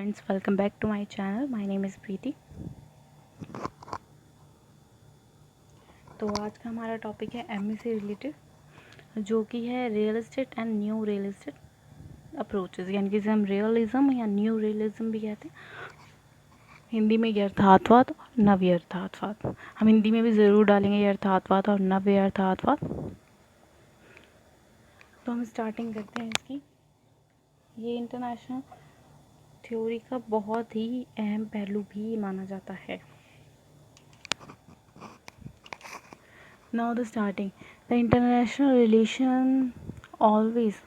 friends, welcome back to my channel. My name is प्रीति। तो आज का हमारा टॉपिक है एमए से रिलेटेड, जो कि है real estate and nu real estate approaches, यानी कि हम रियलिज्म या न्यू रियलिज्म भी कहते हैं। हिंदी में यथार्थवाद और नव यथार्थवाद। हम हिंदी में भी ज़रूर डालेंगे यथार्थवाद और नव यथार्थवाद। तो हम स्टार्टिंग करते हैं इसकी। ये इंटरनेशनल थ्योरी का बहुत ही अहम पहलू भी माना जाता है। Now the starting. The international relation always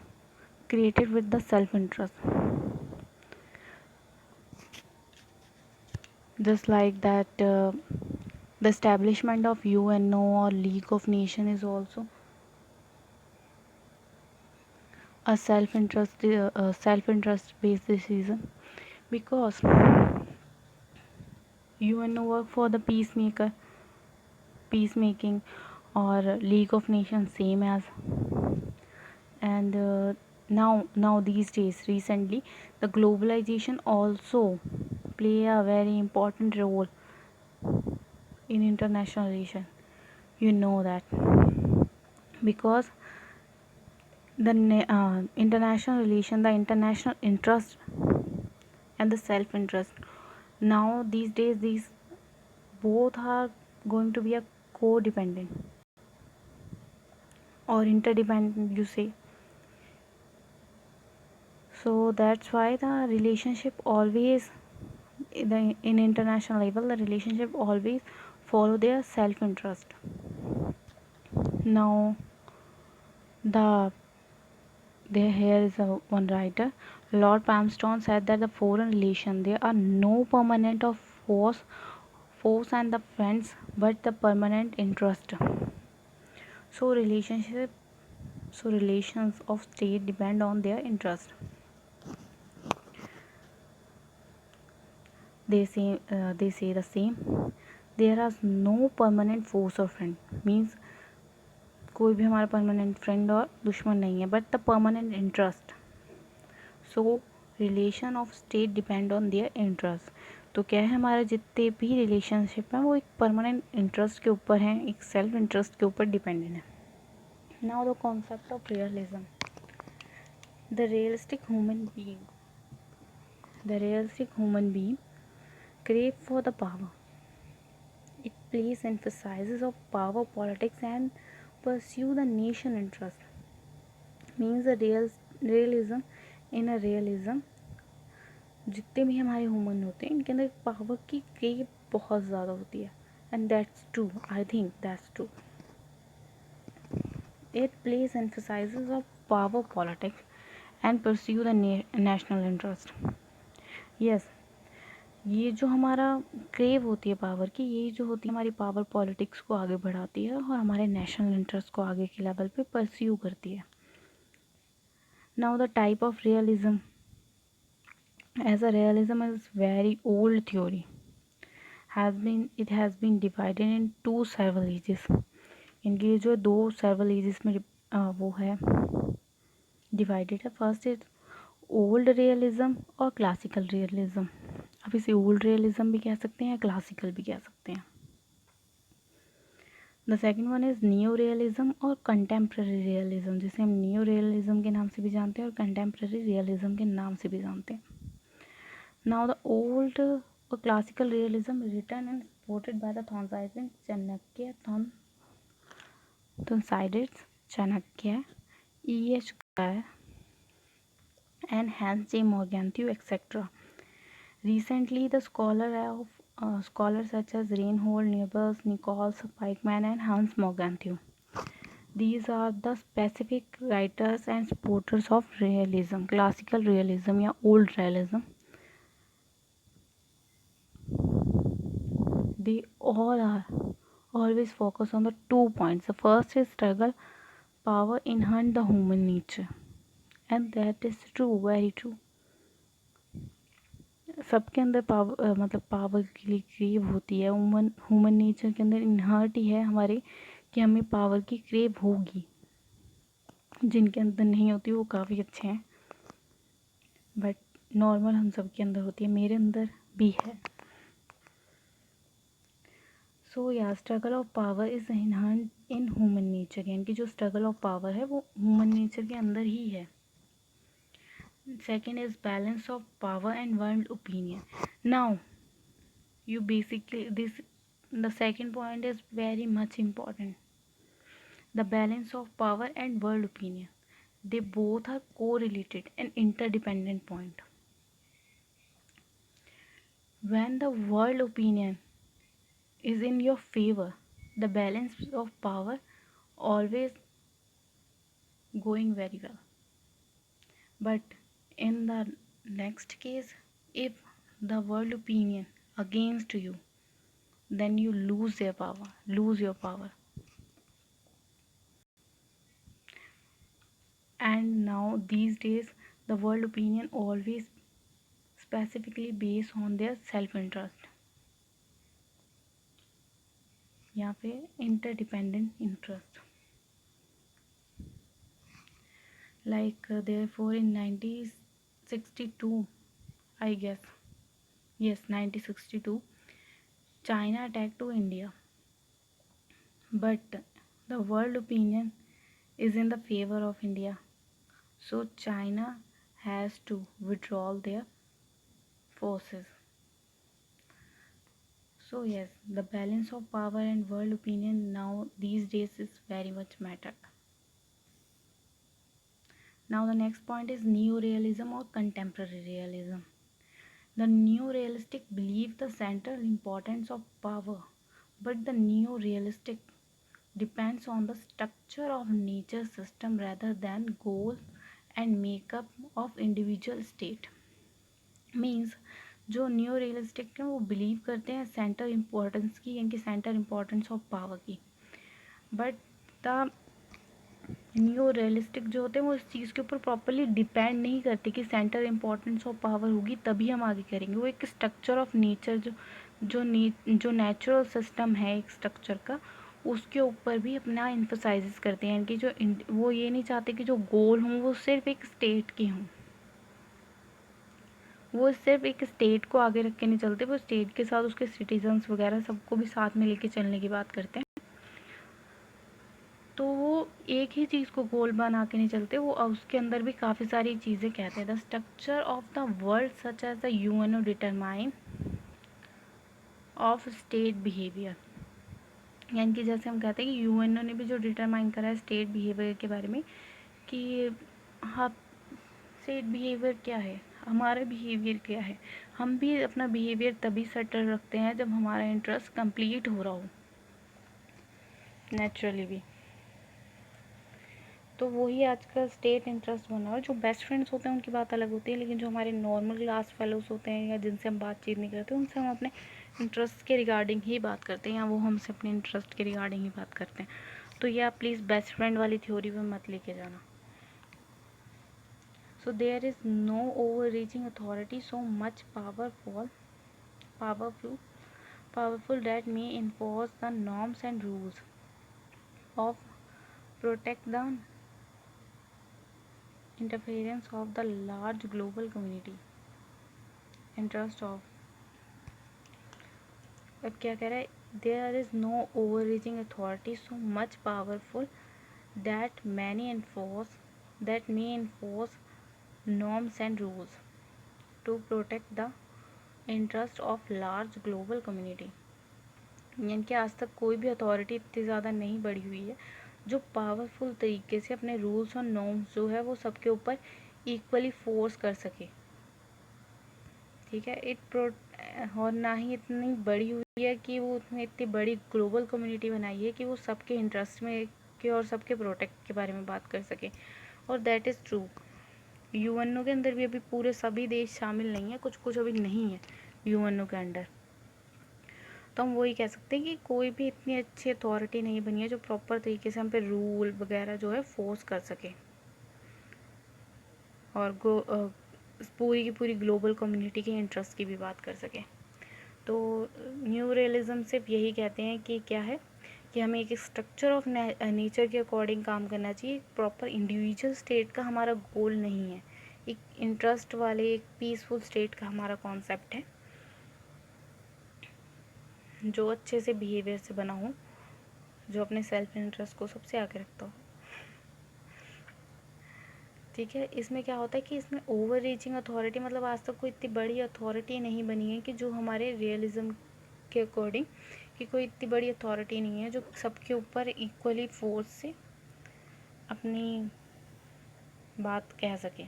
created with the self-interest. Just like that, the establishment of UNO or League of Nations is also a self-interest based decision, because UNO work for the peacemaking, or League of Nations same as. And now these days, recently, the globalization also play a very important role in international relation. You know that, because the international relation, the international interest and the self interest, now these days these both are going to be a codependent or interdependent, you say. So that's why the relationship always, in international level, the relationship always follow their self interest. Now here is one writer, Lord Palmerston, said that the foreign relation, there are no permanent of force and the friends, but the permanent interest. So relations of state depend on their interest. They say the same. There is no permanent force or friend, means कोई भी हमारा permanent friend और दुश्मन नहीं है, but the permanent interest. So relation of state depend on their interest. तो क्या है, हमारे जितने भी रिलेशनशिप हैं वो एक परमानेंट इंटरेस्ट के ऊपर हैं, एक सेल्फ इंटरेस्ट के ऊपर डिपेंडेंट है। Now the concept of realism. The realistic human being crave for the power. It places emphasis of power politics and pursue the nation interest. Means the realism, in a realism, जितने भी हमारे human होते हैं इनके अंदर power की crave बहुत ज़्यादा होती है, and that's true. I think that's true. It place emphasises of power politics and pursue the national interest. Yes, ये जो हमारा क्रेव होती है पावर की, ये जो होती है हमारी पावर पॉलिटिक्स को आगे बढ़ाती है और हमारे नेशनल इंटरेस्ट को आगे के लेवल पे परस्यू करती है. Now the type of realism. As a realism is very old theory. it has been divided in two several ages. इनकी जो दो several ages में वो है डिवाइडेड है. फर्स्ट इज ओल्ड रियलिज्म और क्लासिकल रियलिज्म. आप इसे ओल्ड रियलिज्म भी कह सकते हैं या क्लासिकल भी कह सकते हैं. The second one is new realism और कंटेम्प्रेरी रियलिज्म, जिसे हम न्यू रियलिज्म के नाम से भी जानते हैं और कंटेम्प्रेरी रियलिज्म के नाम से भी जानते हैं. नाउ द ओल्ड और classical realism written and supported by the Thucydides, Chanakya, E.H. Guy, and Hans J. Morgenthau, etc. Recently, the scholars such as Reinhold Niebuhr, Nicholas Pikeman, and Hans Morgenthau. These are the specific writers and supporters of realism, classical realism या old realism. They all are always focus on the 2 points. The first is struggle, power inherent the human nature, and that is true, very true. सबके अंदर power, मतलब power के लिए crave होती है. Human nature के अंदर इनहर्ट ही है हमारे कि हमें पावर की क्रेव होगी. जिनके अंदर नहीं होती वो काफ़ी अच्छे हैं, बट नॉर्मल हम सब के अंदर होती है, मेरे अंदर भी है। सो या struggle of power is inherent in human nature, यानी कि जो स्ट्रगल ऑफ पावर है वो ह्यूमन नेचर के अंदर ही है। Second is balance of power and world opinion. Now you basically this the second point is very much important, the balance of power and world opinion. They both are correlated and interdependent point. When the world opinion is in your favor, the balance of power always going very well. But in the next case, if the world opinion against you, then you lose your power. And now these days the world opinion always specifically based on their self interest या फिर interdependent interest. Like therefore in 1962, I guess, yes, 1962, China attacked to India, but the world opinion is in the favor of India, so China has to withdraw their forces. So yes, the balance of power and world opinion now these days is very much matter. Now the next point is neo-realism or contemporary realism. The neo-realistic believe the central importance of power, but the neo-realistic depends on the structure of nature system rather than goal and makeup of individual state. Means जो new realistic है वो believe करते हैं centre importance की, यानी कि centre importance of power की, but the new realistic जो होते हैं वो इस चीज़ के ऊपर प्रॉपरली डिपेंड नहीं करते कि सेंटर इम्पोर्टेंस ऑफ पावर होगी तभी हम आगे करेंगे। वो एक स्ट्रक्चर ऑफ नेचर जो नेचुरल सिस्टम है एक स्ट्रक्चर का, उसके ऊपर भी अपना एम्फसाइज करते हैं, यानी कि जो वो ये नहीं चाहते कि जो गोल हों वो सिर्फ एक स्टेट के हों, वो सिर्फ एक स्टेट को आगे रख के नहीं चलते, वो स्टेट के साथ उसके सिटीजन्स वगैरह सबको भी साथ में लेके चलने की बात करते हैं। तो वो एक ही चीज़ को गोल बना के नहीं चलते, वो उसके अंदर भी काफ़ी सारी चीज़ें कहते हैं। The structure of the world such as the UNO determine of state behaviour, यानी कि जैसे हम कहते हैं कि यूएनओ ने भी जो डिटरमाइन करा है स्टेट बिहेवियर के बारे में कि हाँ स्टेट बिहेवियर क्या है, हमारा बिहेवियर क्या है, हम भी अपना बिहेवियर तभी सेटल रखते हैं जब हमारा इंटरेस्ट कंप्लीट हो रहा हो नेचुरली भी। तो वही आजकल स्टेट इंटरेस्ट बना है। जो बेस्ट फ्रेंड्स होते हैं उनकी बात अलग होती है, लेकिन जो हमारे नॉर्मल क्लास फेलोज होते हैं या जिनसे हम बातचीत नहीं करते उनसे हम अपने इंटरेस्ट के रिगार्डिंग ही बात करते हैं, या वो हमसे अपने इंटरेस्ट के रिगार्डिंग ही बात करते हैं। तो ये आप प्लीज़ बेस्ट फ्रेंड वाली थ्योरी में मत लेके जाना। So there is no overreaching authority so much powerful that may enforce the norms and rules of protect the interference of the large global community interest of। अब क्या कह रहा है, there is no overreaching authority so much powerful that may enforce norms and rules to protect the interest of large global community। यानी कि आज तक कोई भी अथॉरिटी इतनी ज़्यादा नहीं बढ़ी हुई है जो पावरफुल तरीके से अपने रूल्स और नॉर्म्स जो है वो सबके ऊपर इक्वली फोर्स कर सके, ठीक है। और ना ही इतनी बड़ी हुई है कि वो इतनी बड़ी ग्लोबल कम्युनिटी बनाई है कि वो सबके इंटरेस्ट में के और सबके प्रोटेक्ट के बारे में बात कर सके, और दैट इज़ ट्रू। यूएनओ के अंदर भी अभी पूरे सभी देश शामिल नहीं है, कुछ कुछ अभी नहीं है यूएनओ के अंडर। तो हम वही कह सकते हैं कि कोई भी इतनी अच्छी अथॉरिटी नहीं बनी है जो प्रॉपर तरीके से हम पे रूल वगैरह जो है फोर्स कर सके और पूरी की पूरी ग्लोबल कम्युनिटी के इंटरेस्ट की भी बात कर सके। तो न्यू रियलिज्म सिर्फ यही कहते हैं कि क्या है कि हमें एक स्ट्रक्चर ऑफ नेचर के अकॉर्डिंग काम करना चाहिए, प्रॉपर इंडिविजुअल स्टेट का हमारा गोल नहीं है, एक इंटरेस्ट वाले एक पीसफुल स्टेट का हमारा कॉन्सेप्ट है, जो अच्छे से बिहेवियर से बना हो, जो अपने सेल्फ इंटरेस्ट को सबसे आगे रखता हो। ठीक है, इसमें क्या होता है कि इसमें ओवर रीचिंग अथॉरिटी, मतलब आज तक कोई इतनी बड़ी अथॉरिटी नहीं बनी है कि जो हमारे रियलिज्म के अकॉर्डिंग, कि कोई इतनी बड़ी अथॉरिटी नहीं है जो सबके ऊपर इक्वली फोर्स से अपनी बात कह सके।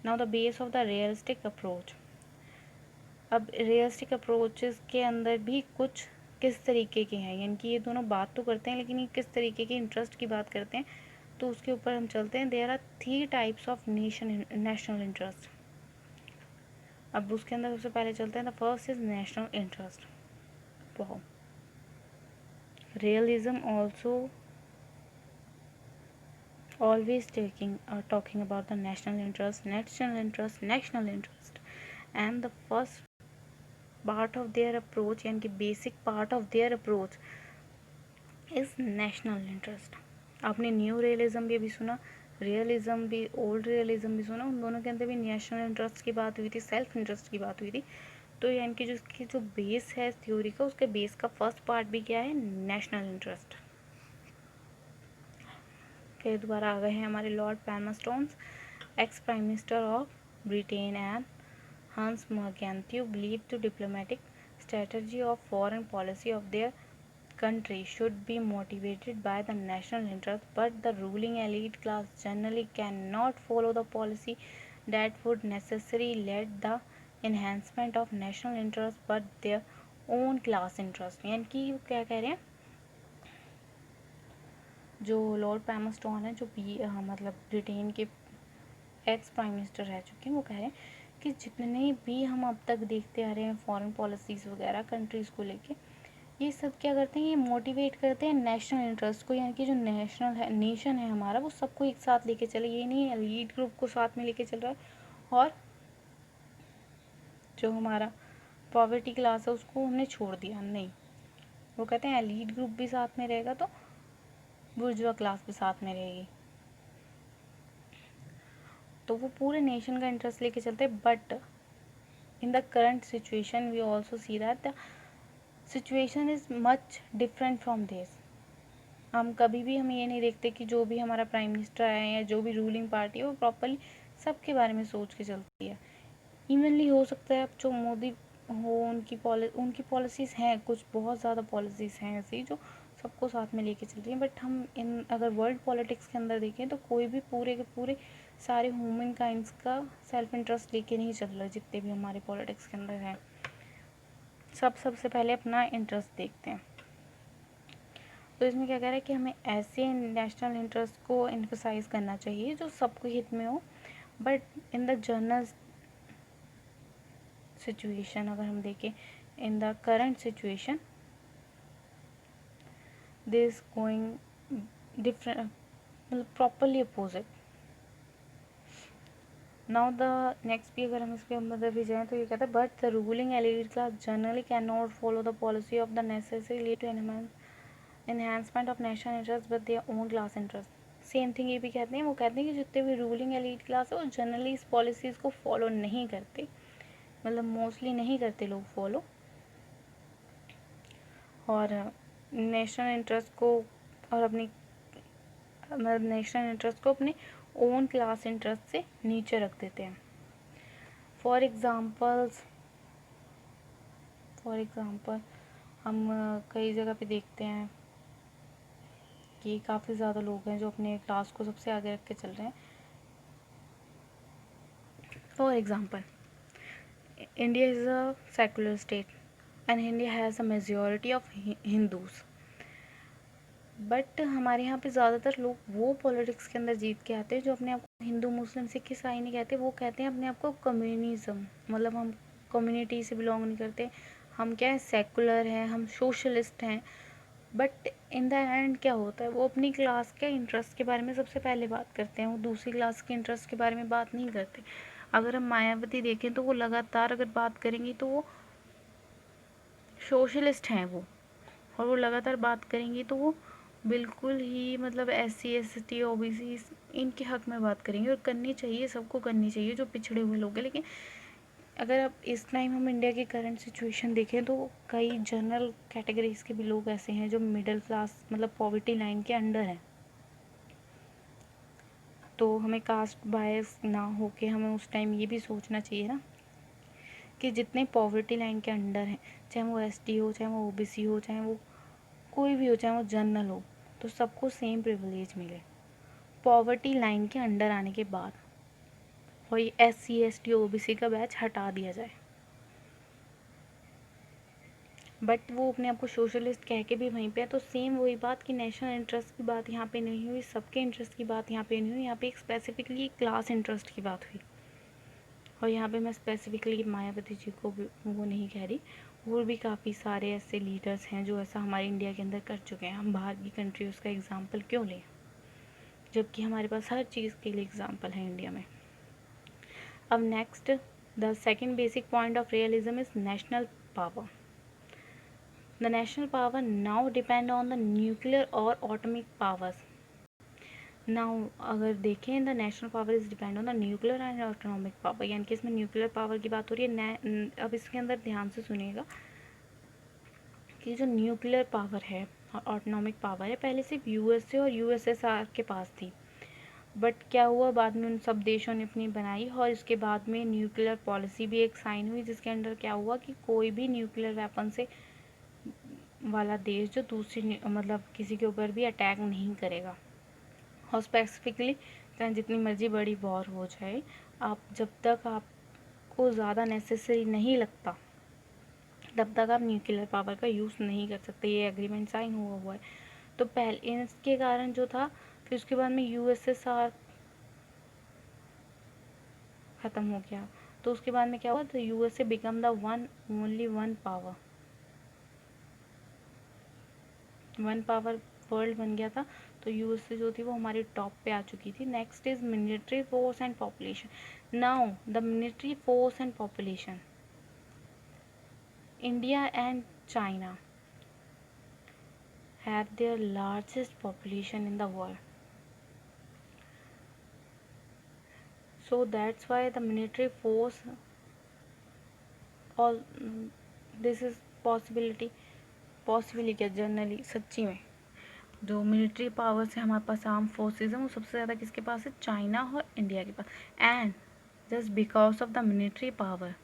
Now the base of the realistic approach. अब रियलिस्टिक अप्रोचेस के अंदर भी कुछ किस तरीके के हैं, यानी कि ये दोनों बात तो करते हैं लेकिन ये किस तरीके के इंटरेस्ट की बात करते हैं, तो उसके ऊपर हम चलते हैं। There are 3 types of national interest. अब उसके अंदर सबसे पहले चलते हैं। The first is national interest. Wow, realism also always talking about the national interest, and the first part of their approach, यानी कि basic part of their approach is national interest। आपने न्यू रियलिज्म भी अभी सुना, realism भी, old realism भी सुना, उन दोनों के अंदर भी नेशनल इंटरेस्ट की बात हुई थी, सेल्फ इंटरेस्ट की बात हुई थी। तो यानी कि जो इसकी जो बेस है थ्योरी का, उसके बेस का फर्स्ट पार्ट भी क्या है, नेशनल इंटरेस्ट। फिर दोबारा आ गए हैं हमारे Lord Palmerstons, ex prime minister of Britain, and Hans Morgenthau believed the diplomatic strategy of foreign policy of their country should be motivated by the national interest, but the ruling elite class generally cannot follow the policy that would necessarily lead the enhancement of national interest but their own class interest। यानी कि क्या कह रहे हैं, जो Lord पैमरस्टोन है, जो मतलब ब्रिटेन के एक्स प्राइम मिनिस्टर रह चुके हैं, वो कह रहे हैं कि जितने भी हम अब तक देखते आ रहे हैं फॉरेन पॉलिसीज़ वगैरह कंट्रीज़ को लेके, ये सब क्या करते हैं, ये मोटिवेट करते हैं नेशनल इंटरेस्ट को। यानी कि जो नेशनल है, नेशन है हमारा, वो सबको एक साथ लेके चले। ये नहीं है एलीट ग्रुप को साथ में लेके चल रहा है और जो हमारा पॉवर्टी क्लास है उसको हमने छोड़ दिया, नहीं। वो कहते हैं एलीट ग्रुप भी साथ में रहेगा तो बुर्जुआ क्लास भी साथ में रहेगी, तो वो पूरे नेशन का इंटरेस्ट लेके चलते हैं। But in the current situation we also see that the situation is much different from this. हम कभी भी हम ये नहीं देखते कि जो भी हमारा प्राइम मिनिस्टर है या जो भी रूलिंग पार्टी है वो प्रॉपरली सबके बारे में सोच के चलती है। इवनली हो सकता है अब जो मोदी हो, उनकी पॉलिसीज़ हैं, कुछ बहुत ज़्यादा पॉलिसीज़ हैं ऐसी जो सबको साथ में लेके चल रही हैं। बट हम इन अगर वर्ल्ड पॉलिटिक्स के अंदर देखें तो कोई भी पूरे के पूरे सारे ह्यूमन काइंड्स का सेल्फ इंटरेस्ट लेके नहीं चल रहा। जितने भी हमारे पॉलिटिक्स के अंदर हैं, सबसे पहले अपना इंटरेस्ट देखते हैं। तो इसमें क्या कह रहा है कि हमें ऐसे नेशनल इंटरेस्ट को एम्फसाइज करना चाहिए जो सबको हित में हो। But in the general situation, अगर हम देखें in the current situation, this going different, मतलब properly opposite. Now the next भी अगर हम इसके अंदर भी जाएँ तो ये कहता है but the ruling elite class generally can not follow the policy of the necessary to enhancement of national interest but their own class interest. Same thing ये भी कहते हैं, वो कहते हैं कि जितने भी रूलिंग एलीट क्लास है वो जनरली इस पॉलिसीज़ को फॉलो नहीं करते, मतलब मोस्टली नहीं करते लोग फॉलो, और नेशनल इंटरेस्ट को और अपनी मतलब नेशनल इंटरेस्ट को अपने ओन क्लास इंटरेस्ट से नीचे रख देते हैं। फॉर एग्ज़ाम्पल हम कई जगह पे देखते हैं कि काफ़ी ज़्यादा लोग हैं जो अपने क्लास को सबसे आगे रख के चल रहे हैं। For example, India is a secular state and India has a majority of Hindus. But हमारे यहाँ पे ज़्यादातर लोग वो पॉलिटिक्स के अंदर जीत के आते हैं जो अपने आप को हिंदू, मुस्लिम, सिख, ईसाई नहीं कहते। वो कहते हैं अपने आप को कम्युनिज़म, मतलब हम कम्युनिटी से बिलोंग नहीं करते, हम क्या है, सेकुलर हैं, हम सोशलिस्ट हैं। बट इन द एंड क्या होता है, वो अपनी क्लास के इंटरेस्ट के बारे में सबसे पहले बात करते हैं, वो दूसरी क्लास के इंटरेस्ट के बारे में बात नहीं करते। अगर हम मायावती देखें तो वो लगातार अगर बात करेंगी तो वो सोशलिस्ट हैं वो, और वो लगातार बात करेंगी तो वो बिल्कुल ही मतलब SC ST OBC इनके हक में बात करेंगे, और करनी चाहिए, सबको करनी चाहिए जो पिछड़े हुए लोग हैं। लेकिन अगर अब इस टाइम हम इंडिया की करंट सिचुएशन देखें तो कई जनरल कैटेगरीज के भी लोग ऐसे हैं जो मिडिल क्लास मतलब पॉवर्टी लाइन के अंडर हैं। तो हमें कास्ट बायस ना हो के हमें उस टाइम ये भी सोचना चाहिए ना कि जितने पॉवर्टी लाइन के अंडर हैं, चाहे वो ST हो, चाहे वो OBC हो, चाहे वो कोई भी हो, चाहे वो जनरल हो, तो सबको सेम प्रिविलेज मिले पॉवर्टी लाइन के अंडर आने के बाद, और ये SC ST OBC का बैच हटा दिया जाए। बट वो अपने आप को सोशलिस्ट कह के भी वहीं पे है। तो सेम वही बात कि नेशनल इंटरेस्ट की बात यहाँ पे नहीं हुई, सबके इंटरेस्ट की बात यहाँ पे नहीं हुई, यहाँ पे एक स्पेसिफिकली क्लास इंटरेस्ट की बात हुई। और यहाँ पे मैं स्पेसिफिकली मायावती जी को भी वो नहीं कह रही, और भी काफ़ी सारे ऐसे लीडर्स हैं जो ऐसा हमारे इंडिया के अंदर कर चुके हैं। हम बाहर की कंट्रीज़ का एग्ज़ाम्पल क्यों लें, जबकि हमारे पास हर चीज़ के लिए एग्ज़ाम्पल है इंडिया में। अब next, the second basic point of realism is national power. The national power now depend on the nuclear or atomic powers. Now अगर देखें the national power is depend on the nuclear and autonomic power, यानी कि इसमें nuclear power की बात हो रही है। अब इसके अंदर ध्यान से सुनिएगा कि जो न्यूक्लियर पावर है और ऑटोनॉमिक पावर है, पहले सिर्फ USA और USSR के पास थी। बट क्या हुआ, बाद में उन सब देशों ने अपनी बनाई, और इसके बाद में न्यूक्लियर पॉलिसी भी एक साइन हुई, जिसके अंडर क्या हुआ कि कोई भी न्यूक्लियर वेपन से वाला देश जो दूसरी मतलब किसी के ऊपर भी अटैक नहीं करेगा। और स्पेसिफिकली चाहे जितनी मर्जी बड़ी वॉर हो जाए, आप जब तक आपको ज़्यादा नेसेसरी नहीं लगता तब तक आप न्यूक्लियर पावर का यूज़ नहीं कर सकते। ये एग्रीमेंट साइन हुआ है। तो पहले इसके कारण जो था, फिर उसके बाद में USSR ख़त्म हो गया। तो उसके बाद में क्या हुआ, तो USA become the only one power world बन गया था। तो USA जो थी वो हमारी टॉप पे आ चुकी थी। Next is military force and population. Now the military force and population, India and China have their largest population in the world, so that's why the military force all this is possibly क्या generally सच्ची में जो military powers है हमारे पास, arm forces हैं, वो सबसे ज़्यादा किसके पास है, चाइना और इंडिया के पास। And just because of the military power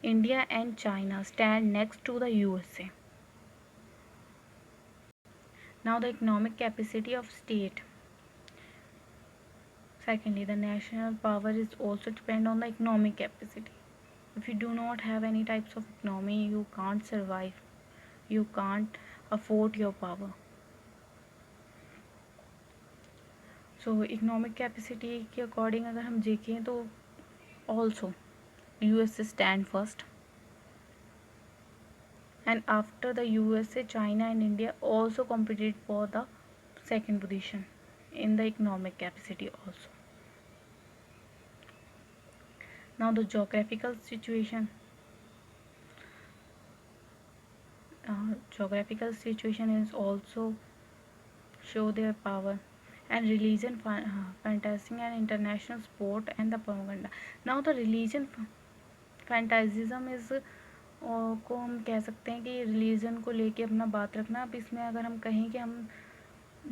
India and China stand next to the USA. Now the economic capacity of state. Secondly, the national power is also depend on the economic capacity. If you do not have any types of economy, you can't survive. You can't afford your power. So economic capacity के according अगर हम देखें तो also USA stand first. And after the USA, China and India also competed for the second position in the economic capacity also. Now the geographical situation. Geographical situation is also show their power, and religion, fantasy and international sport and the propaganda. Now the religion fanaticism is को हम कह सकते हैं कि religion को लेके अपना बात रखना। अब इसमें अगर हम कहें कि हम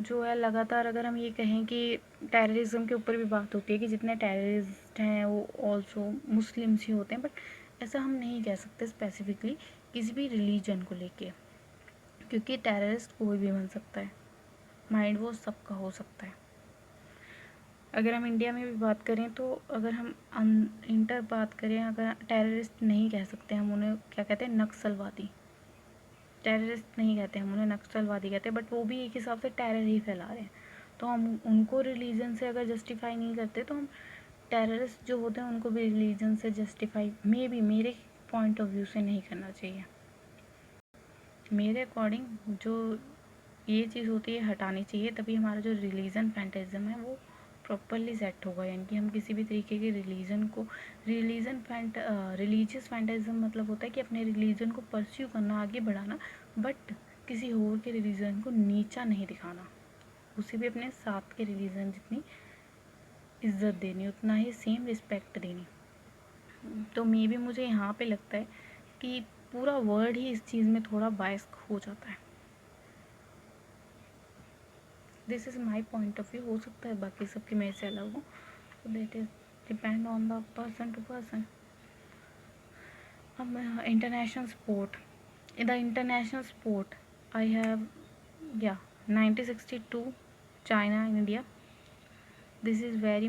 जो है लगातार अगर हम ये कहें कि टेररिज्म के ऊपर भी बात होती है कि जितने टेररिस्ट हैं वो ऑल्सो मुस्लिम्स ही होते हैं, बट ऐसा हम नहीं कह सकते स्पेसिफिकली किसी भी रिलीजन को लेके, क्योंकि टेररिस्ट कोई भी बन सकता है, माइंड वो सबका हो सकता है। अगर हम इंडिया में भी बात करें तो अगर हम इंटर बात करें, अगर टेररिस्ट नहीं कह सकते, हम उन्हें क्या कहते हैं, नक्सलवादी। टेररिस्ट नहीं कहते, हम उन्हें नक्सलवादी कहते हैं, बट वो भी एक हिसाब से टेरर ही फैला रहे हैं। तो हम उनको रिलीजन से अगर जस्टिफाई नहीं करते तो हम टेररिस्ट जो होते हैं उनको भी रिलीजन से जस्टिफाई मेरे पॉइंट ऑफ व्यू से नहीं करना चाहिए। मेरे अकॉर्डिंग जो ये चीज़ होती है हटानी चाहिए, तभी हमारा जो रिलीजन फैंटेज़म है वो प्रॉपरली सेट होगा। यानी कि हम किसी भी तरीके के रिलीजियस फैंटेज़म मतलब होता है कि अपने रिलीजन को परस्यू करना, आगे बढ़ाना, बट किसी और के रिलीजन को नीचा नहीं दिखाना, उसे भी अपने साथ के रिलीजन जितनी इज्जत देनी, उतना ही सेम रिस्पेक्ट देनी। तो मे बी मुझे यहाँ पे लगता है कि पूरा वर्ल्ड ही इस चीज़ में थोड़ा बायस हो जाता है। This is my point of view. हो सकता है बाकी सबकी मेरे से अलग हो, तो that is depend on the person to person. अब international sport, the international sport I have 1962 China and India. This is very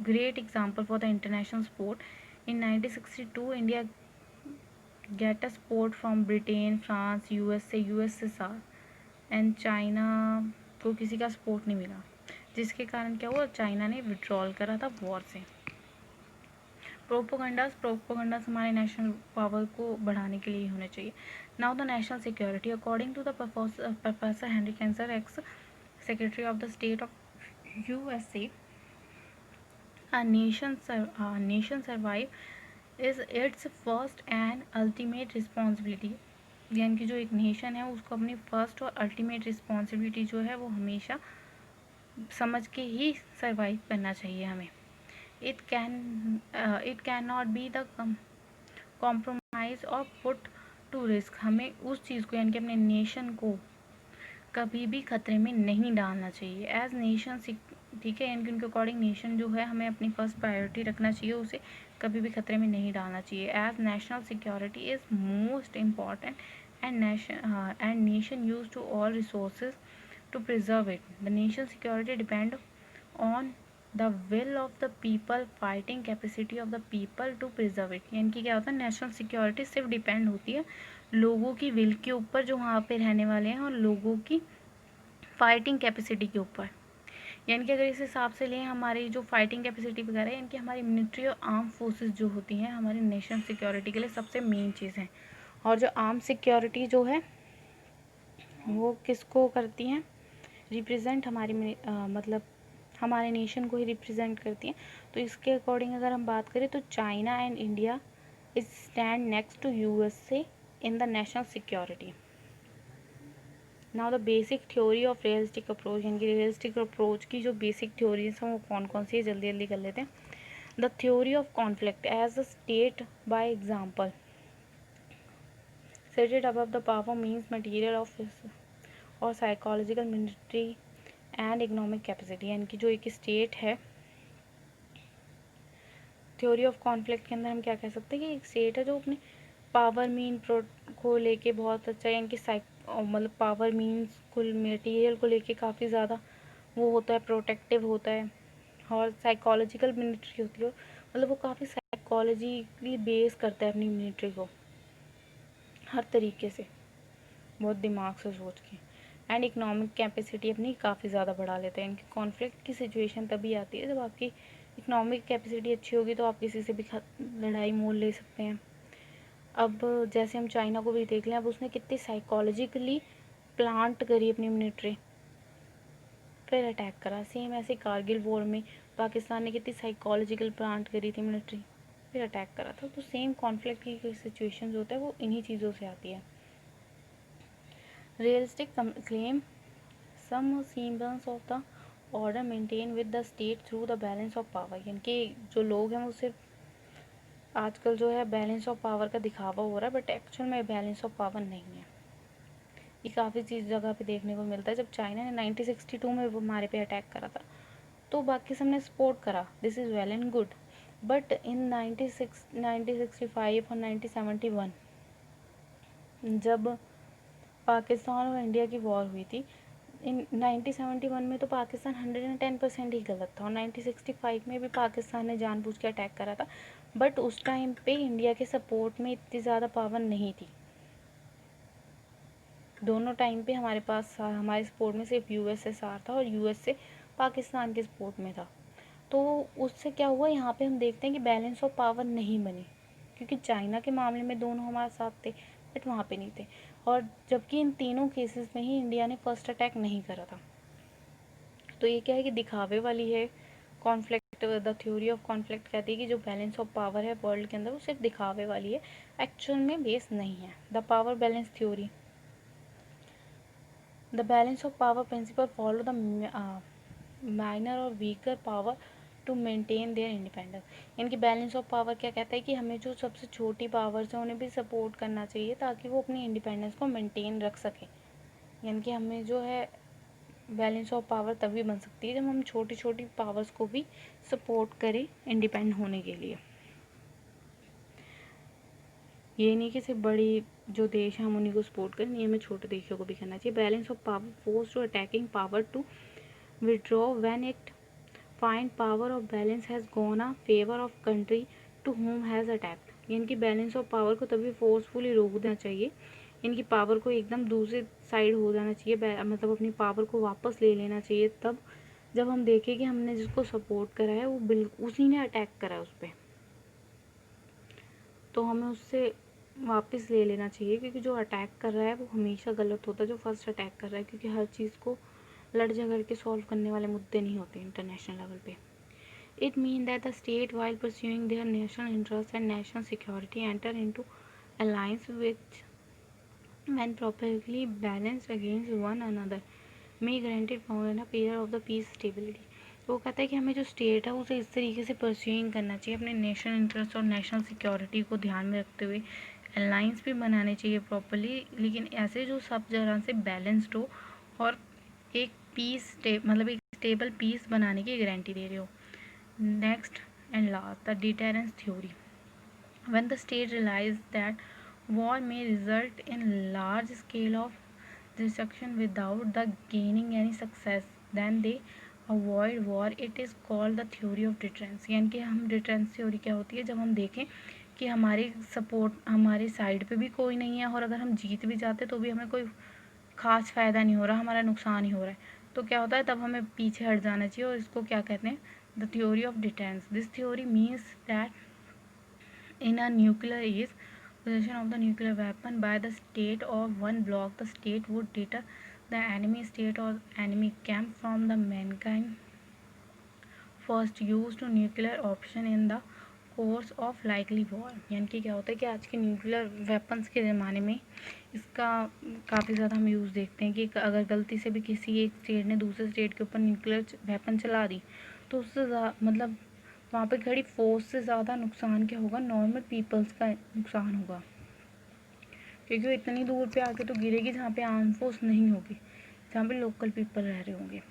great example for the international sport. In 1962 India get a sport from Britain, France, USA, USSR and China को किसी का support नहीं मिला, जिसके कारण क्या हुआ, China ने विड्रॉल करा था वॉर से। प्रोपोगंडास हमारे नेशनल पावर को बढ़ाने के लिए होने चाहिए। Now the national security, according to the professor Henry Kissinger, ex secretary of the state of USA, a nation survive is its first and ultimate responsibility। यानी कि जो एक नेशन है उसको अपनी फर्स्ट और अल्टीमेट रिस्पॉन्सिबिलिटी जो है वो हमेशा समझ के ही सर्वाइव करना चाहिए हमें। It can not be the compromise और पुट टू रिस्क। हमें उस चीज़ को यानी कि अपने नेशन को कभी भी खतरे में नहीं डालना चाहिए एज नेशन। ठीक है, यानी कि उनके अकॉर्डिंग नेशन जो है हमें अपनी फर्स्ट प्रायोरिटी रखना चाहिए, उसे कभी भी खतरे में नहीं डालना चाहिए। As national security is most important and nation use to all resources to preserve it. The nation's security depend on the will of the people, fighting capacity of the people to preserve it। यानी कि क्या होता है, national security सिर्फ depend होती है लोगों की विल के ऊपर जो वहाँ पे रहने वाले हैं, और लोगों की फाइटिंग कैपेसिटी के ऊपर। यानी कि अगर इस हिसाब से लें, हमारी जो फाइटिंग कैपेसिटी वगैरह है, यानी कि हमारी मिलिट्री और आर्म फोर्सेस जो होती हैं हमारी नेशनल सिक्योरिटी के लिए सबसे मेन चीज़ है। और जो आर्म सिक्योरिटी जो है वो किसको करती हैं, रिप्रेजेंट हमारी मतलब हमारे नेशन को ही रिप्रेजेंट करती हैं। तो इसके अकॉर्डिंग अगर हम बात करें तो China and India is stand next to USA in the national security. Now the basic theory of realistic approach, यानी कि रियलिस्टिक अप्रोच की जो बेसिक थ्योरीज हैं वो कौन कौन सी है, जल्दी जल्दी कर लेते हैं। The theory of conflict as a state by example stated above, the power means material of और psychological, military and economic capacity. यानी कि जो एक स्टेट है, थ्योरी ऑफ कॉन्फ्लिक्ट के अंदर हम क्या कह सकते हैं कि एक स्टेट है जो अपने पावर मीन को लेके बहुत अच्छा, यानी कि मतलब पावर मीन्स कुल मटेरियल को लेके काफ़ी ज़्यादा वो होता है, प्रोटेक्टिव होता है। और साइकोलॉजिकल मिलिट्री होती है, मतलब वो काफ़ी साइकोलॉजिकली बेस करता है अपनी मिलिट्री को हर तरीके से, बहुत दिमाग से सोच के। एंड इकोनॉमिक कैपेसिटी अपनी काफ़ी ज़्यादा बढ़ा लेते हैं। इनकी कॉन्फ्लिक्ट की सिचुएशन तभी आती है जब आपकी इकोनॉमिक कैपेसिटी अच्छी होगी, तो आप किसी से भी लड़ाई मोल ले सकते हैं। अब जैसे हम चाइना को भी देख लें, अब उसने कितनी साइकोलॉजिकली प्लांट करी अपनी मिलिट्री, फिर अटैक करा। सेम ऐसे कारगिल वॉर में पाकिस्तान ने कितनी साइकोलॉजिकल प्लांट करी थी मिलिट्री, फिर अटैक करा था। तो सेम कॉन्फ्लिक्ट की सिचुएशन होता है वो इन्हीं चीज़ों से आती है। Realistic claim some symbols of the order maintain with the state through the balance of power. यानी कि जो लोग हैं वो सिर्फ आजकल जो है बैलेंस ऑफ पावर का दिखावा हो रहा है, बट एक्चुअल में बैलेंस ऑफ पावर नहीं है। ये काफ़ी चीज़ जगह पे देखने को मिलता है। जब चाइना ने 1962 में हमारे पे अटैक करा था तो बाकी सबने सपोर्ट करा, this is well and good. But in 1965 और 1971 जब पाकिस्तान और इंडिया की वॉर हुई थी, इन 1971 में तो पाकिस्तान 110% ही गलत था, और 1965 में भी पाकिस्तान ने जानबूझ के अटैक करा था। बट उस टाइम पे इंडिया के सपोर्ट में इतनी ज़्यादा पावर नहीं थी। दोनों टाइम पे हमारे पास हमारे सपोर्ट में सिर्फ यूएसएसआर था और यूएसए पाकिस्तान के सपोर्ट में था। तो उससे क्या हुआ, यहाँ पे हम देखते हैं कि बैलेंस ऑफ पावर नहीं बनी, क्योंकि चाइना के मामले में दोनों हमारे साथ थे बट वहाँ पे नहीं थे। और जबकि इन तीनों केसेस में ही इंडिया ने फर्स्ट अटैक नहीं करा था। तो ये क्या है कि दिखावे वाली है conflict. The theory of conflict कहती है कि जो बैलेंस ऑफ पावर है वर्ल्ड के अंदर वो सिर्फ दिखावे वाली है, एक्चुअल में बेस नहीं है। The power balance theory the balance of power principle follow the minor और weaker power to maintain their independence. यानी कि बैलेंस ऑफ पावर क्या कहता है कि हमें जो सबसे छोटी पावर्स हैं उन्हें भी सपोर्ट करना चाहिए ताकि वो अपनी इंडिपेंडेंस को मेंटेन रख सकें। यानी कि हमें जो है बैलेंस ऑफ पावर तभी बन सकती है जब हम छोटी छोटी पावर्स को भी सपोर्ट करें इंडिपेंडेंट होने के लिए। ये नहीं कि सिर्फ बड़ी जो देश हैं हम उन्हीं को सपोर्ट करें, नहीं, हमें छोटे देशों को भी करना चाहिए। Balance of power force to attacking power to withdraw when it find power of balance has gone a favour of country to home has attacked. यानी कि बैलेंस ऑफ पावर को तभी फोर्सफुली रोक देना चाहिए, इनकी पावर को एकदम दूसरी साइड हो जाना चाहिए, मतलब अपनी पावर को वापस ले लेना चाहिए तब जब हम देखें कि हमने जिसको सपोर्ट करा है वो बिल्कुल उसी ने अटैक करा है उस पर, तो हमें उससे वापस ले लेना चाहिए, क्योंकि जो अटैक कर रहा है वो हमेशा गलत होता है जो फर्स्ट अटैक कर रहा है, क्योंकि हर चीज़ को लड़ झगड़ के सॉल्व करने वाले मुद्दे नहीं होते इंटरनेशनल लेवल पे। It means that the state, while pursuing their national interests and national security, enter into alliance which, when properly balanced against one another, may grant it in a period of the peace stability। वो कहता है कि हमें जो state है उसे इस तरीके से परस्यूइंग करना चाहिए, अपने नेशनल इंटरेस्ट और नेशनल सिक्योरिटी को ध्यान में रखते हुए अलाइंस भी बनाने चाहिए प्रॉपरली, लेकिन ऐसे जो सब जगह से बैलेंस्ड हो और एक पीस मतलब एक स्टेबल पीस बनाने की गारंटी दे रहे हो। Next and last, the deterrence theory. When the state realizes that war may result in large scale of destruction without the gaining any success, then they avoid war. It is called the theory of deterrence। यानी कि हम deterrence theory क्या होती है, जब हम देखें कि हमारे सपोर्ट हमारे साइड पे भी कोई नहीं है और अगर हम जीत भी जाते तो भी हमें कोई खास फ़ायदा नहीं हो रहा, हमारा नुकसान ही हो रहा है, तो क्या होता है तब हमें पीछे हट जाना चाहिए, और इसको क्या कहते हैं, the theory of deterrence. This theory means that in a nuclear age possession of the nuclear weapon by the state of one block, the state would deter the enemy state or enemy camp from the mankind first use to nuclear option in the course of likely war. यानी कि क्या होता है कि आज के nuclear weapons के ज़माने में इसका काफ़ी ज़्यादा हम यूज़ देखते हैं कि अगर गलती से भी किसी एक स्टेट ने दूसरे स्टेट के ऊपर न्यूक्लियर वेपन चला दी तो उससे मतलब वहाँ पे खड़ी फोर्स से ज़्यादा नुकसान क्या होगा, नॉर्मल पीपल्स का नुकसान होगा, क्योंकि वो इतनी दूर पे आके तो गिरेगी जहाँ पे आर्म फोर्स नहीं होगी, जहाँ पे लोकल पीपल रह रहे होंगे,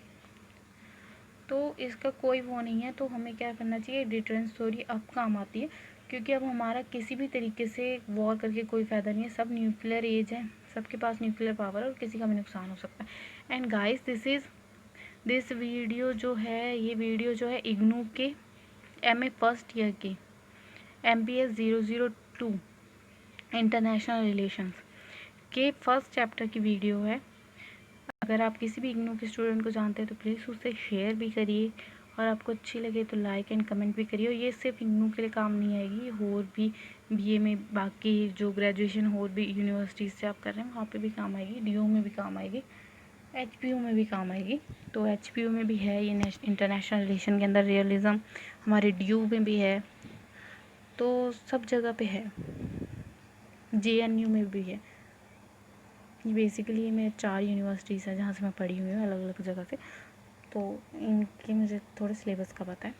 तो इसका कोई वो नहीं है। तो हमें क्या करना चाहिए, डिटरेंस थ्योरी अब काम आती है, क्योंकि अब हमारा किसी भी तरीके से वॉर करके कोई फ़ायदा नहीं है, सब न्यूक्लियर एज है, सबके पास न्यूक्लियर पावर है और किसी का भी नुकसान हो सकता है। एंड गाइस दिस वीडियो जो है, ये वीडियो जो है इग्नू के MA फर्स्ट ईयर के MPS 002 इंटरनेशनल रिलेशंस के फर्स्ट चैप्टर की वीडियो है। अगर आप किसी भी इग्नू के स्टूडेंट को जानते हैं तो प्लीज़ उससे शेयर भी करिए, और आपको अच्छी लगे तो लाइक एंड कमेंट भी करिए। और ये सिर्फ इग्नू के लिए काम नहीं आएगी, और भी BA में बाकी जो ग्रेजुएशन और भी यूनिवर्सिटीज़ से आप कर रहे हैं वहाँ पे भी काम आएगी, DU में भी काम आएगी, HPU में भी काम आएगी। तो HPU में भी है ये इंटरनेशनल रिलेशन के अंदर रियलिज़म, हमारे DU में भी है, तो सब जगह पे है, JNU में भी है। बेसिकली मेरे 4 यूनिवर्सिटीज़ हैं जहाँ से मैं पढ़ी हुई हूँ अलग अलग जगह से, तो इनके मुझे थोड़े सिलेबस का पता है,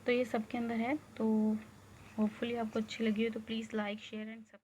तो ये सब के अंदर है। तो होपफुली आपको अच्छी लगी हो तो प्लीज़ लाइक शेयर एंड सब